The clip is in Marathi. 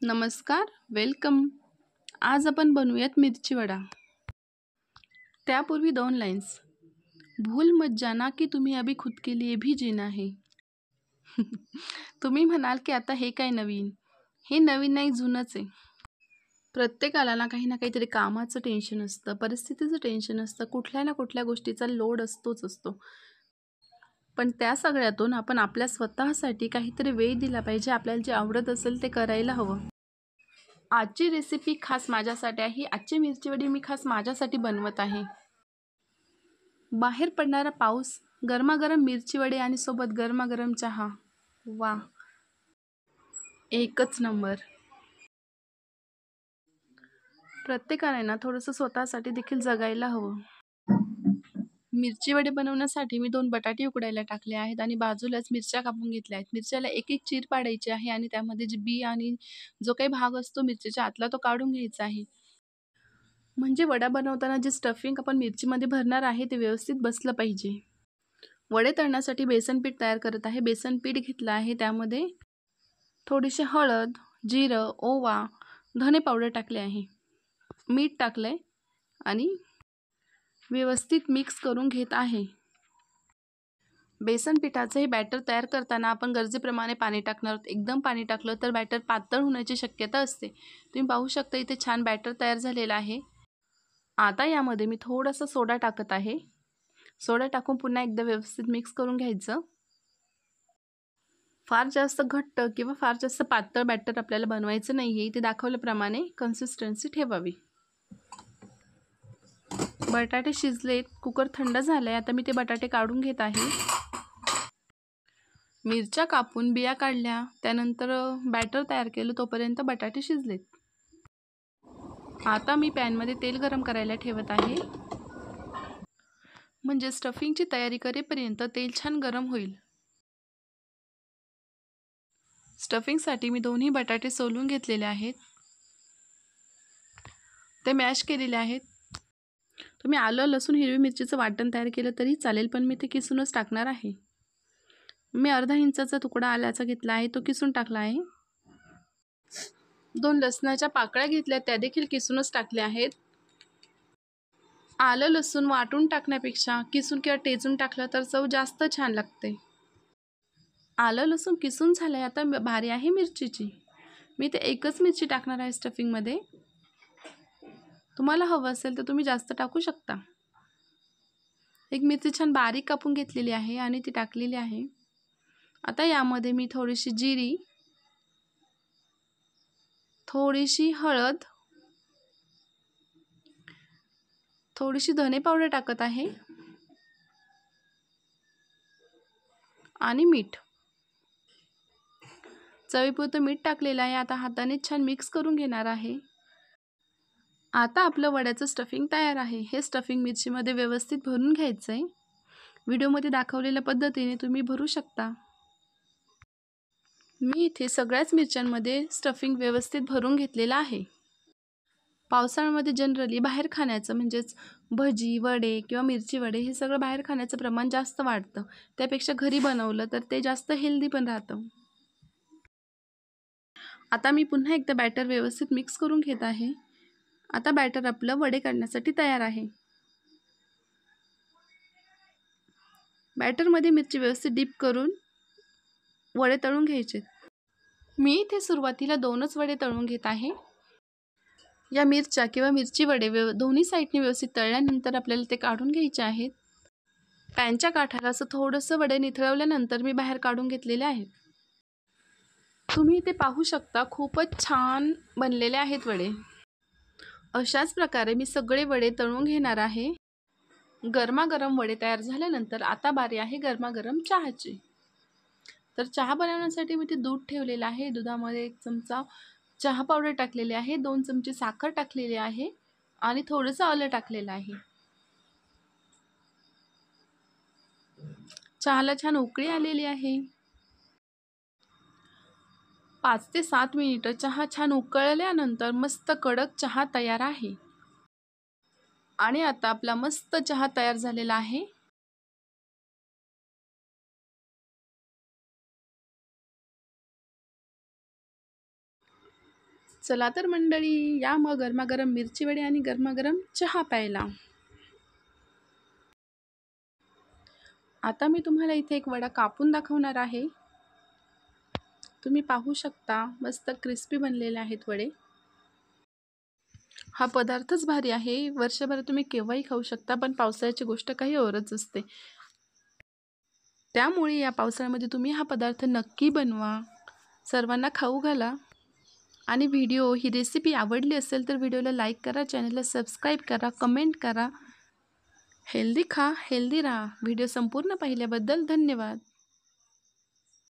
नमस्कार, वेलकम. आज आपण बनवूयात मिरची वडा. त्यापूर्वी 2 लाईन्स. भूल मत जाना की तुम्ही अभी खुद के लिए भी जीना है. तुम्ही म्हणाल की आता हे काय नवीन? हे नवीन नाही, जुनंच आहे. प्रत्येकाला ना काहीतरी कामाचं टेन्शन असतं, परिस्थितीचं टेन्शन असतं, कुठल्या ना कुठल्या गोष्टीचा लोड असतो. पण त्या सगळ्यातून आपण आपल्या स्वतःसाठी काहीतरी वेळ दिला पाहिजे. आपल्याला जे आवडत असेल ते करायला हवं. आजची रेसिपी खास माझ्यासाठी आहे. आजची मिरची वडी मी खास माझ्यासाठी बनवत आहे. बाहेर पडणारा पाऊस, गरमागरम मिरची वडी आणि सोबत गरमागरम चहा. वा, एकच नंबर. प्रत्येकाने ना थोडंसं स्वतःसाठी देखील जगायला हवं. मिरची वडे बनवण्यासाठी मी 2 बटाटे उकडायला टाकले आहेत आणि बाजूलाच मिरच्या कापून घेतल्या आहेत. मिरच्याला एक चीर पाडायची आहे आणि त्यामध्ये जे बी आणि जो काही भाग असतो मिरचीच्या आतला तो काढून घ्यायचा आहे. म्हणजे वडा बनवताना जे स्टफिंग आपण मिरचीमध्ये भरणार आहे ते व्यवस्थित बसलं पाहिजे. वडे तळण्यासाठी बेसन पीठ तयार करत आहे. बेसन पीठ घेतलं आहे, त्यामध्ये थोडीशी हळद, जिरं, ओवा, धने पावडर टाकले आहे, मीठ टाकलंय आणि व्यवस्थित मिक्स करून घेत आहे. बेसन पिठाचं हे बॅटर तयार करताना आपण गरजेप्रमाणे पाणी टाकणार आहोत. एकदम पाणी टाकलं तर बॅटर पातळ होण्याची शक्यता असते. तुम्ही पाहू शकता इथे छान बॅटर तयार झालेलं आहे. आता यामध्ये मी थोडासा सोडा टाकत आहे. सोडा टाकून पुन्हा एकदा व्यवस्थित मिक्स करून घ्यायचं. फार जास्त घट्ट किंवा फार जास्त पातळ बॅटर आपल्याला बनवायचं नाही आहे. इथे दाखवल्याप्रमाणे कन्सिस्टन्सी ठेवावी. बटाटे शिजलेत, कुकर थंड झालाय. आता मी ते बटाटे काढून घेत आहे. मिरच्या कापून बिया काढल्या, त्यानंतर बॅटर तयार केलं, तोपर्यंत बटाटे शिजलेत. आता मी पॅनमध्ये तेल गरम करायला ठेवत आहे. म्हणजे स्टफिंगची तयारी करेपर्यंत तेल छान गरम होईल. स्टफिंगसाठी मी दोन्ही बटाटे सोलून घेतलेले आहेत, ते मॅश केलेले आहेत. तुम्ही आलं, लसूण, हिरवी मिरचीचं वाटण तयार केलं तरी चालेल, पण मी ते किसूनच टाकणार आहे. मी अर्धा इंचाचा तुकडा आल्याचा घेतला आहे, तो किसून टाकला आहे. 2 लसणाच्या पाकळ्या घेतल्या, त्या देखील किसूनच टाकल्या आहेत. आलं लसूण वाटून टाकण्यापेक्षा किसून किंवा टेचून टाकलं तर चव जास्त छान लागते. आलं लसूण किसून झालंय. आता बारी आहे मिरचीची. मी ते एकच मिरची टाकणार आहे स्टफिंगमध्ये. तुम्हाला हवं असेल तर तुम्ही जास्त टाकू शकता. एक मिरची छान बारीक कापून घेतलेली आहे आणि ती टाकलेली आहे. आता यामध्ये मी थोडीशी जिरी, थोडीशी हळद, थोडीशी धने पावडर टाकत आहे आणि मीठ. चवीपुरतं मीठ टाकलेलं आहे. आता हाताने छान मिक्स करून घेणार आहे. आता आपलं वड्याचं स्टफिंग तयार आहे. हे स्टफिंग मिरचीमध्ये व्यवस्थित भरून घ्यायचं आहे. व्हिडिओमध्ये दाखवलेल्या पद्धतीने तुम्ही भरू शकता. मी इथे सगळ्याच मिरच्यांमध्ये स्टफिंग व्यवस्थित भरून घेतलेलं आहे. पावसाळ्यामध्ये जनरली बाहेर खाण्याचं म्हणजेच भजी, वडे किंवा मिरची वडे हे सगळं बाहेर खाण्याचं प्रमाण जास्त वाढतं. त्यापेक्षा घरी बनवलं तर ते जास्त हेल्दी पण राहतं. आता मी पुन्हा एकदा बॅटर व्यवस्थित मिक्स करून घेत आहे. आता बॅटर आपलं वडे काढण्यासाठी तयार आहे. बॅटरमध्ये मिरची व्यवस्थित डीप करून वडे तळून घ्यायचे. मी इथे सुरुवातीला 2च वडे तळून घेत आहे. या मिरच्या किंवा मिरची वडे दोन्ही साईडने व्यवस्थित तळल्यानंतर आपल्याला ते काढून घ्यायचे आहेत. पॅनच्या काठाला असं थोडंसं वडे निथळवल्यानंतर मी बाहेर काढून घेतलेले आहेत. तुम्ही इथे पाहू शकता, खूपच छान बनलेले आहेत वडे. अशाच प्रकारे मी सगळे वडे तळून घेणार आहे. गरमागरम वडे तयार झाल्यानंतर आता बारी आहे गरमागरम चहाची. तर चहा बनवण्यासाठी मी ते दूध ठेवलेलं आहे. दुधामध्ये 1 चमचा चहा पावडर टाकलेली आहे, 2 चमचे साखर टाकलेली आहे आणि थोडंसं आलं टाकलेलं आहे. चहाला छान उकळी आलेली आहे. 5 ते 7 मिनिटं चहा छान उकळल्यानंतर मस्त कडक चहा तयार आहे. आणि आता आपला मस्त चहा तयार झालेला आहे. चला तर मंडळी, या मग गरमागरम मिरची वडे आणि गरमागरम चहा प्यायला. आता मी तुम्हाला इथे एक वडा कापून दाखवणार आहे. तुम्ही पाहू शकता, मस्त क्रिस्पी बनलेले आहेत वडे. हा पदार्थच भारी आहे. वर्षभर तुम्ही केव्हाही खाऊ शकता, पण पावसाळ्याची गोष्ट काही औरच असते. त्यामुळे या पावसाळ्यामध्ये तुम्ही हा पदार्थ नक्की बनवा, सर्वांना खाऊ घाला. आणि ही रेसिपी आवडली असेल तर व्हिडिओला लाईक करा, चॅनलला सबस्क्राईब करा, कमेंट करा. हेल्दी खा, हेल्दी राहा. व्हिडिओ संपूर्ण पाहिल्याबद्दल धन्यवाद.